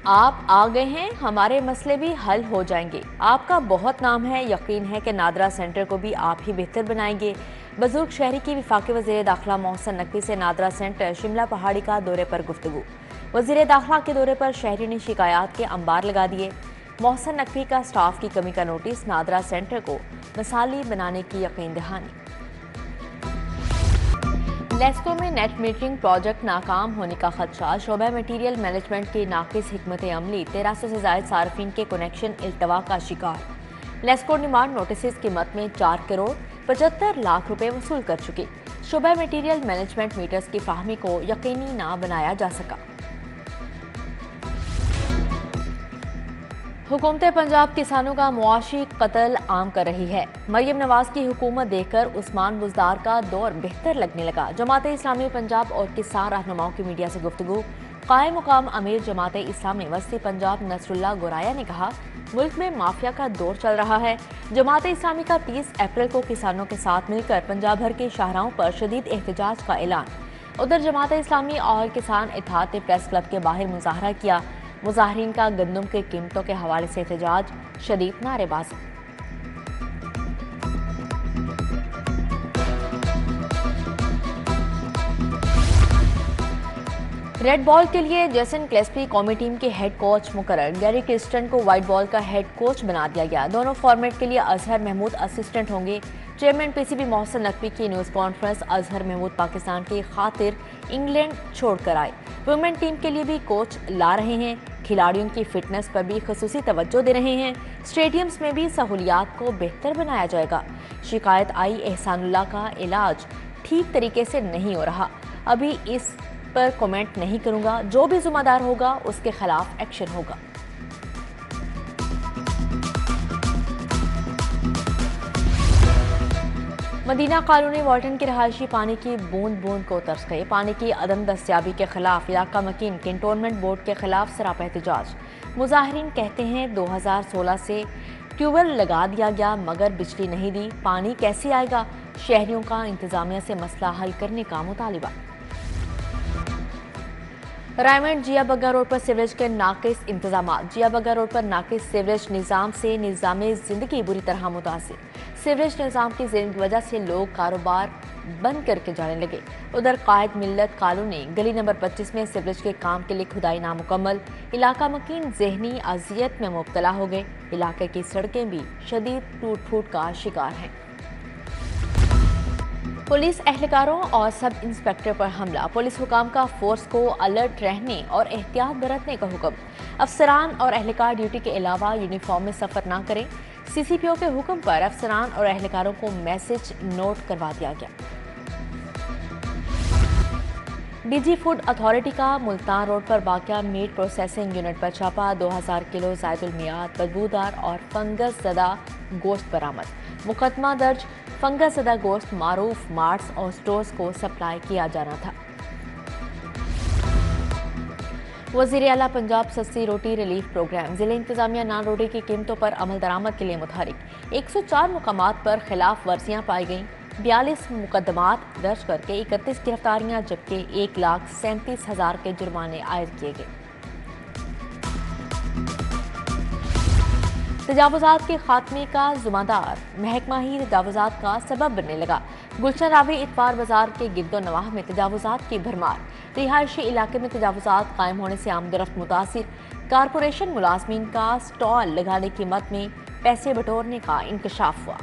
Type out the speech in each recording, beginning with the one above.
आप आ गए हैं, हमारे मसले भी हल हो जाएंगे। आपका बहुत नाम है, यकीन है कि नादरा सेंटर को भी आप ही बेहतर बनाएंगे। बुजुर्ग शहरी की वफाकी वज़ीर दाखिला मोहसिन नकवी से नादरा सेंटर शिमला पहाड़ी का दौरे पर गुफ्तगू। वज़ीर दाखिला के दौरे पर शहरी ने शिकायत के अंबार लगा दिए। मोहसिन नकवी का स्टाफ की कमी का नोटिस, नादरा सेंटर को मिसाली बनाने की यकीन दहानी। लेस्को में नेट मीटरिंग प्रोजेक्ट नाकाम होने का खदशा, शोबा मटीरियल मैनेजमेंट की नाकिस हिकमत अमली, 1300 से ज्यादा सार्फिन के कनेक्शन इल्तवा का शिकार। लेस्को डिमांड नोटिस की कीमत में 4 करोड़ 75 लाख रुपए वसूल कर चुकी। शोबा मटीरियल मैनेजमेंट मीटर्स की फाहमी को यकीनी ना बनाया जा सका। हुकूमत पंजाब किसानों का मुआशी कत्ल आम कर रही है। मरियम नवाज की हुकूमत देखकर उस्मान बुजदार का दौर बेहतर लगने लगा। जमात इस्लामी पंजाब और किसान रहनुमाओं की मीडिया से गुफ्तगू। कायम मुकाम अमीर जमात इस्लामी वस्ती पंजाब नसरुल्लाह गोराया ने कहा, मुल्क में माफिया का दौर चल रहा है। जमात इस्लामी का 30 अप्रैल को किसानों के साथ मिलकर पंजाब भर के शाहराहों पर शदीद एहतजाज का ऐलान। उधर जमात इस्लामी और किसान इत्तेहाद ने प्रेस क्लब के बाहर मुजाहरा किया। मुजाहरीन का गंदम के कीमतों के हवाले से एहतजाज, शदीद नारेबाजी। रेड बॉल के लिए जेसन क्लेस्पी कौमी टीम के हेड कोच मुकर्रर। गैरी क्रिस्टन को व्हाइट बॉल का हेड कोच बना दिया गया। दोनों फॉर्मेट के लिए अजहर महमूद असिस्टेंट होंगे। चेयरमैन पीसीबी मोहसिन नकवी की न्यूज़ कॉन्फ्रेंस, अजहर महमूद पाकिस्तान की खातिर इंग्लैंड छोड़कर आए। वुमेन टीम के लिए भी कोच ला रहे हैं। खिलाड़ियों की फिटनेस पर भी खसूसी तवज्जो दे रहे हैं। स्टेडियम्स में भी सहूलियात को बेहतर बनाया जाएगा। शिकायत आई, एहसानुल्लाह का इलाज ठीक तरीके से नहीं हो रहा, अभी इस पर कमेंट नहीं करूंगा। जो भी जिम्मेदार होगा उसके खिलाफ एक्शन होगा। मदीना कॉलोनी वार्टन के रहायशी पानी की बूंद बूंद को तरस गए। पानी की अदम दस्तियाबी के खिलाफ इलाका मकीन कैंटोनमेंट बोर्ड के खिलाफ सरापा एहतजाज। मुजाहिरीन कहते हैं 2016 से ट्यूबवेल लगा दिया गया मगर बिजली नहीं दी, पानी कैसे आएगा। शहरियों का इंतजामिया से मसला हल करने का मुतालिबा। रायमंड जिया बग्गा रोड पर सीवरेज के नाकिस इंतजाम। जिया बग्गा रोड पर नाकिस सीवरेज निज़ाम से निज़ामे जिंदगी बुरी तरह मुतासिर। सीवरेज निज़ाम की वजह से लोग कारोबार बंद करके जाने लगे। उधर कायद मिल्लत कॉलोनी गली नंबर 25 में सीवरेज के काम के लिए खुदाई नामुकम्मल। इलाका मकीन जहनी अजियत में मुब्तला हो गए। इलाके की सड़कें भी शदीद टूट फूट का शिकार हैं। पुलिस एहलकारों और सब इंस्पेक्टर पर हमला। पुलिस हुकाम का फोर्स को अलर्ट रहने और एहतियात बरतने का हुक्म। अफसरान और एहलकार ड्यूटी के अलावा यूनिफॉर्म में सफर ना करें। सीसीपीओ के हुक्म पर अफसरान और एहलकारों को मैसेज नोट करवा दिया गया। डीजी फूड अथॉरिटी का मुल्तान रोड पर वाक़या मीट प्रोसेसिंग यूनिट पर छापा। 2000 किलो ज़ायदुल मियाद बदबूदार और फंगस ज़दा गोश्त बरामद। मुकदमा दर्ज। फंगस ज़दा गोश्त मारूफ मार्ट्स और स्टोर्स को सप्लाई किया जाना था। वज़ीर आला पंजाब सस्ती रोटी रिलीफ प्रोग्राम। जिले इंतजामिया नान रोटी की कीमतों पर अमल दरामद के लिए मुतहरिक। 104 मुकामात पर खिलाफ वर्जियाँ पाई गईं। 42 मुकदमात दर्ज करके 31 गिरफ्तारियां, जबकि 1,37,000 के जुर्माने आयद किए गए। तजावुजात के खात्मे का जिम्मेदार महकमा ही तजावुजात का सबब बनने लगा। गुलशन रावी इतवार बाजार के गिद्दो नवाह में तजावुजात की भरमार। रिहायशी इलाके में तजावुजात कायम होने से आमदरफ्त मुतासिर। कारपोरेशन मुलाजमीन का स्टॉल लगाने की मद में पैसे बटोरने का इंकशाफ हुआ।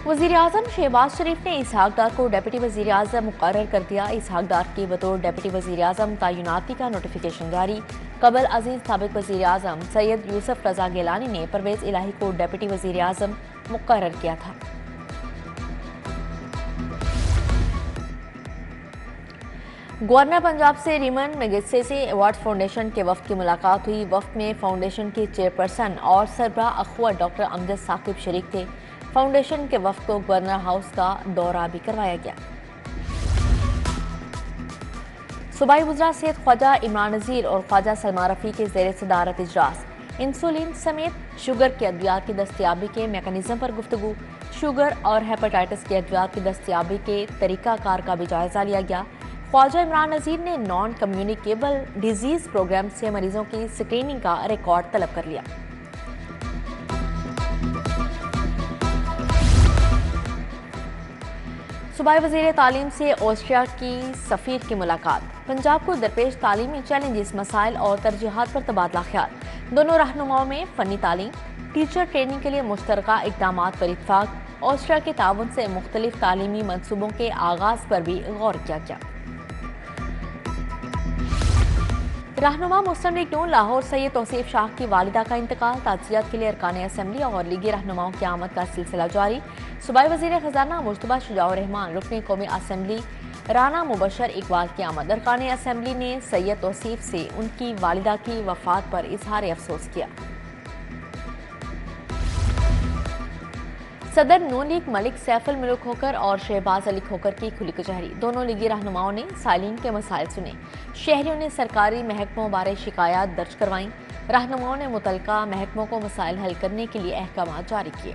वज़ीर आज़म शहबाज शरीफ ने इसहाक डार को डेप्यूटी वज़ीर आज़म मुकर्रर कर दिया। इसहाक डार की बतौर डेप्यूटी वज़ीर आज़म तैनाती का नोटिफिकेशन जारी। कबल अजीज साबिक वज़ीर आज़म सैयद यूसुफ रजा गिलानी ने परवेज़ इलाही को डेप्यूटी वज़ीर आज़म मुकर्रर किया था। गवर्नर पंजाब से रिमन मैगसेसे अवार्ड फाउंडेशन के वफ्द की मुलाकात हुई। वफ्द में फाउंडेशन की चेयरपर्सन और सरबराह अखुआ डॉक्टर अमजद साकिब शरीक थे। फाउंडेशन के वफ्द को गवर्नर हाउस का दौरा भी करवाया गया। सूबाई वज़रा सेहत ख्वाजा इमरान नज़ीर और ख्वाजा सलमान रफ़ी के ज़ेर सदारत इजलास। इंसुलिन समेत शुगर के अद्वियात की दस्तियाबी के मेकनिज़म पर गुफ्तगू। शुगर और हेपेटाइटिस के अद्वियात की दस्तियाबी के तरीक़ाकार का भी जायजा लिया गया। ख्वाजा इमरान नज़ीर ने नॉन कम्युनिकेबल डिजीज प्रोग्राम से मरीजों की स्क्रीनिंग का रिकॉर्ड तलब कर लिया। सूबाई वज़ीर तालीम से ऑस्ट्रिया की सफ़ीर की मुलाकात। पंजाब को दरपेश तालीमी चैलेंजेस, मसाइल और तरजीहात पर तबादला ख्याल। दोनों रहनुमाओं में फ़नी तालीम, टीचर ट्रेनिंग के लिए मुश्तरका इक़दामात पर इत्तफाक। ऑस्ट्रिया के ताउन से मुख्तलिफ तालीमी मनसूबों के आगाज़ पर भी गौर किया गया। रहनुमा मुस्लिम लीग नून लाहौर सैयद तौसीफ शाह की वालिदा का इंतकाल। ताज़ियत के लिए अरकान असम्बली और लीगी रहनुमाओं की आमद का सिलसिला जारी। सूबाई वज़ीर ख़जाना मुश्तबा शुजाउर रहमान, रुकन कौमी असम्बली राना मुबशर इकबाल की आमद। अरकान असम्बली ने सैयद तौसीफ से उनकी वालिदा की वफ़ात पर इजहार अफसोस किया। सदर नून लीग मलिक सैफुल मुल्क खोकर और शहबाज अली खोकर की खुली कचहरी। दोनों लीगी रहनुमाओं ने साइलिन के मसाइल सुने। शहरियों ने सरकारी महकमों बारे शिकायत दर्ज करवाईं। रहनुमाओं ने मुतलका महकमों को मसाइल हल करने के लिए अहकाम जारी किए।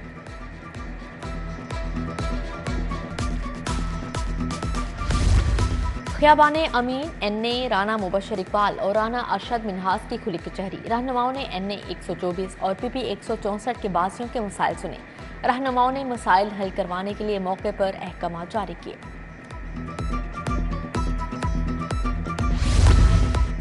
ख़ियाबाने अमीन, एनए राना मुबशर इकबाल और राना अरशद मिन्हास की खुली कचहरी। रहनुमाओं ने एनए 124 और पीपी 164 के बासियों के मसाइल सुने। रहनुमाओं ने मसाइल हल करवाने के लिए मौके पर अहकाम जारी किए।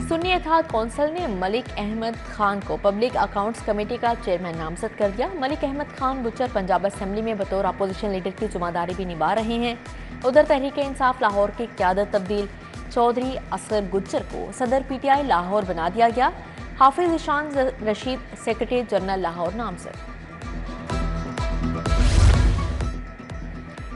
सुन्नी इत्तेहाद कौंसिल ने मलिक अहमद खान को पब्लिक अकाउंट्स कमेटी का चेयरमैन नामजद कर दिया। मलिक अहमद खान बुचर पंजाब असम्बली में बतौर अपोजिशन लीडर की जिम्मेदारी भी निभा रहे हैं। उधर तहरीक इंसाफ लाहौर की क़यादत तब्दील। चौधरी असगर गुज्जर को सदर पीटीआई लाहौर बना दिया गया। हाफिज ईशान रशीद सेक्रेटरी जनरल लाहौर नामजद।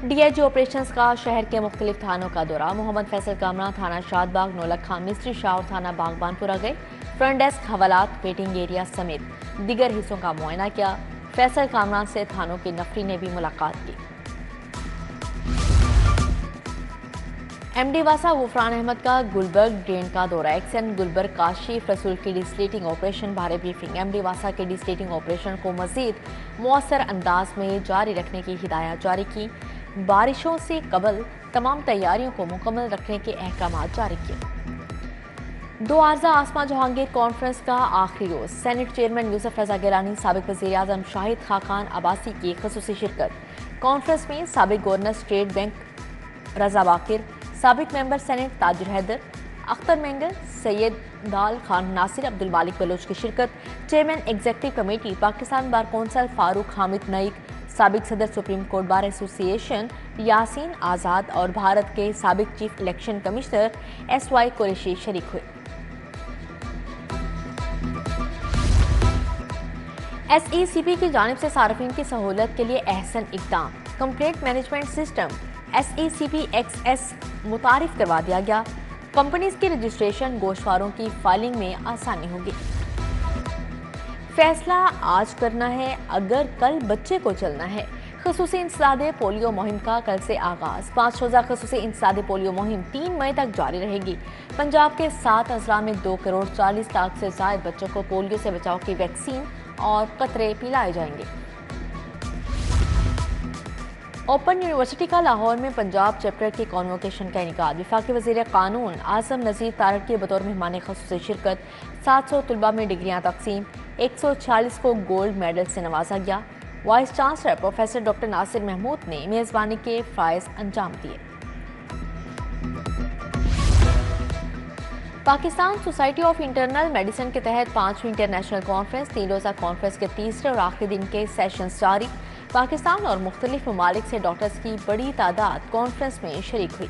डीआईजी ऑपरेशंस का शहर के मुख्तलिफ थानों का दौरा। मोहम्मद फैसल कामरा थाना शादबाग, नौलख खान, मिस्त्री शाह और थाना बागबानपुरा गए। फ्रंट डेस्क, हवालात, वेटिंग एरिया समेत दीगर हिस्सों का मुआयना किया। फैसल कामरा से थानों की नफरी ने भी मुलाकात की। एमडी वासा गुफरान अहमद का गुलबर्ग ड्रेन का दौरा। एक्सन गुलबर्ग काशिफ रसूल की डिस्लेटिंग ऑपरेशन बारे ब्रीफिंग। एमडी वासा के डिस्लेटिंग ऑपरेशन को मजीद मौसर अंदाज में जारी रखने की हिदायत जारी की। बारिशों से कबल तमाम तैयारियों को मुकम्मल रखने के अहकाम जारी किए। दो आर्जा आसमा जहांगीर कॉन्फ्रेंस का आखिरी रोज। सेनेट चेयरमैन यूसुफ रजा गिलानी, साबिक वज़ीर आज़म शाहिद खाकान अब्बासी की खसूसी शिरकत। कॉन्फ्रेंस में साबिक governor state bank Raza Baqir, साबिक मेंबर सेनेट ताजिर हैदर, अख्तर मेंगल, सैयद दाल खान नासिर, अब्दुल मालिक बलोच की शिरकत। Chairman executive committee Pakistan bar council Farooq Hamid Naek, साबिक सदर supreme court bar association Yasin Azad और भारत के साबिक chief election commissioner SY Qureshi शरीक हुए। SECP की जानिब से सार्फिन की सहूलत के लिए अहसन इक़दाम। Complaint management system SECP XS मुतारिफ करवा दिया गया। कंपनीज की रजिस्ट्रेशन, गोश्तवारों की फाइलिंग में आसानी होगी। फैसला आज करना है अगर कल बच्चे को चलना है। खसूसी इंसदादे पोलियो मुहिम का कल से आगाज। 5 रोज़ा खसूसी इंसदादे पोलियो मुहिम 3 मई तक जारी रहेगी। पंजाब के 7 अजला में 2 करोड़ 40 लाख से ज़ायद बच्चों को पोलियो से बचाव की वैक्सीन और कतरे पिलाए जाएंगे। ओपन यूनिवर्सिटी का लाहौर में पंजाब चैप्टर के कॉन्वोकेशन का इनेकाद। वफाकी वज़ीर कानून आज़म नज़ीर तारक की बतौर मेहमान ख़ुसूसी शिरकत। 700 तलबा में डिग्रियाँ तकसीम। 146 को गोल्ड मेडल से नवाजा गया। Vice chancellor professor doctor Nasir Mahmood ने मेज़बानी के फ़राइज़ अंजाम दिए। Pakistan society of internal medicine के तहत 5वीं इंटरनेशनल कॉन्फ्रेंस 3 रोज़ा कॉन्फ्रेंस के तीसरे और आखिरी दिन के सेशंस जारी। पाकिस्तान और मुख्तलिफ ममालिक से डॉक्टर्स की बड़ी तादाद कॉन्फ्रेंस में शरीक हुई।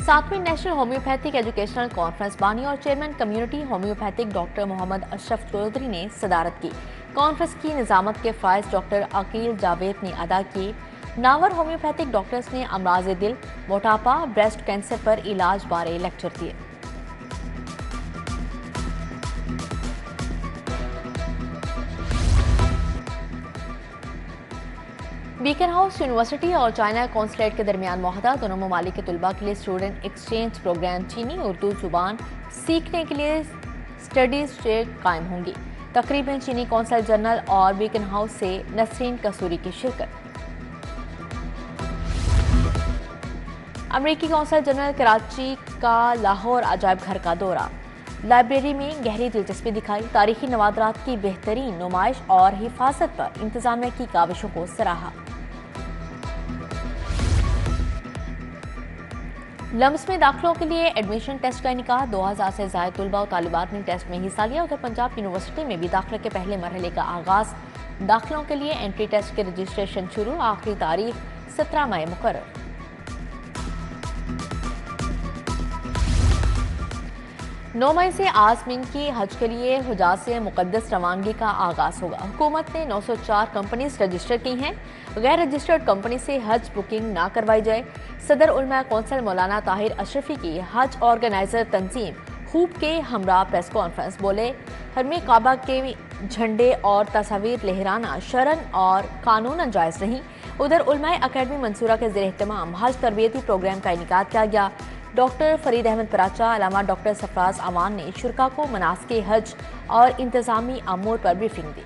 सातवीं नेशनल होम्योपैथिक एजुकेशनल कॉन्फ्रेंस बानी और chairman community homeopathic doctor Mohammad Ashraf Chaudhry ने सदारत की। कॉन्फ्रेंस की निजामत के फ़ाइज डॉक्टर अकील जावेद ने अदा किए। नावर होम्योपैथिक डॉक्टर्स ने अमराज दिल, मोटापा, ब्रेस्ट कैंसर पर इलाज बारे लेक्चर दिए। बीकन हाउस यूनिवर्सिटी और चाइना कौंसलेट के दरमियान मुआहदा। दोनों ममालिक के तलबा के लिए स्टूडेंट एक्सचेंज प्रोग्राम चीनी उर्दू जुबान सीखने के लिए स्टडीज कायम होंगी। तकरीब में चीनी कौंसल जनरल और बीकन हाउस से नसरीन कसूरी की शिरकत। अमेरिकी कौंसल जनरल कराची का लाहौर अजायब घर का दौरा, लाइब्रेरी में गहरी दिलचस्पी दिखाई, तारीखी नवादरात की बेहतरीन नुमाइश और हिफाजत पर इंतजामिया की काविशों को सराहा। लम्स में दाखिलों के लिए एडमिशन टेस्ट का इनका 2000 से ज़ायद तलबा और तालिबात ने टेस्ट में हिस्सा लिया। उधर पंजाब यूनिवर्सिटी में भी दाखिले के पहले मरहले का आगाज, दाखिलों के लिए एंट्री टेस्ट के रजिस्ट्रेशन शुरू, आखिरी तारीख 17 मई मुकर्रर। 9 मई से आज़मीन की हज के लिए हुजाज से मुकद्दस रवानगी का आगाज होगा। हुकूमत ने 904 कंपनीज रजिस्टर की हैं। गैर रजिस्टर्ड कंपनी से हज बुकिंग ना करवाई जाए। सदर उलमा कौंसिल मौलाना ताहिर अशरफी की हज ऑर्गेनाइजर तंजीम खूब के हमरा प्रेस कॉन्फ्रेंस, बोले हरमे काबा के झंडे और तस्वीर लहराना शरन और कानूनन जायज़ नहीं। उधर उलमा अकेडमी मंसूरा के ज़ेर एहतमाम हज तरबियती प्रोग्राम का इनेकाद किया गया। डॉक्टर फरीद अहमद पराचा, अलामा डॉक्टर सफराज अमान ने शुरका को मनासिक हज और इंतजामी अमूर पर ब्रीफिंग दी।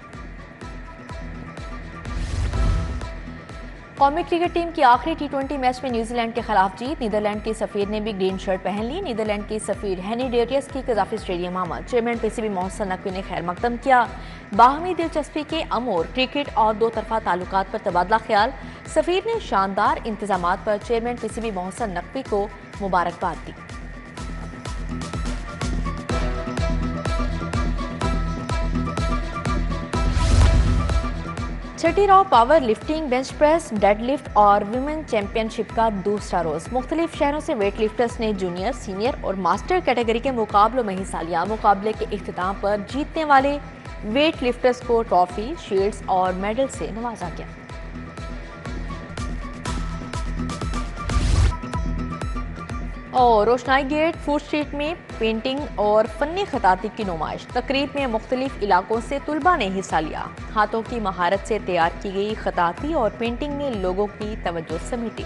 कौमी क्रिकेट टीम की आखिरी T20 मैच में न्यूजीलैंड के खिलाफ जीत, नीदरलैंड की सफीर ने भी ग्रीन शर्ट पहन ली। नीदरलैंड की सफीर हैनी डेरियस की कजाफी स्टेडियम आमद, चेयरमैन PCB मोहसिन नकवी ने खैर मकदम किया। बाहमी दिलचस्पी के अमूर, क्रिकेट और दो तरफा ताल्लुकात पर तबादला ख्याल। सफीर ने शानदार इंतजामात पर चेयरमैन PCB मोहसिन नकवी को मुबारकबाद दी। छठी Rao power lifting, bench press, dead lift और विमेन चैंपियनशिप का दूसरा रोज मुख्तलिफ शहरों से वेट लिफ्टर्स ने जूनियर, सीनियर और मास्टर कैटेगरी के मुकाबलों में हिस्सा लिया। मुकाबले के इख्तिताम पर जीतने वाले वेट लिफ्टर्स को ट्रॉफी, शील्ड्स और मेडल से नवाजा गया। और रोशनाई गेट फूड स्ट्रीट में पेंटिंग और फन्नी खताती की नुमाइश, तकरीब में मुख्तलिफ इलाकों से तुलबा ने हिस्सा लिया। हाथों की महारत से तैयार की गई खताती और पेंटिंग ने लोगों की तवज्जो समेटी।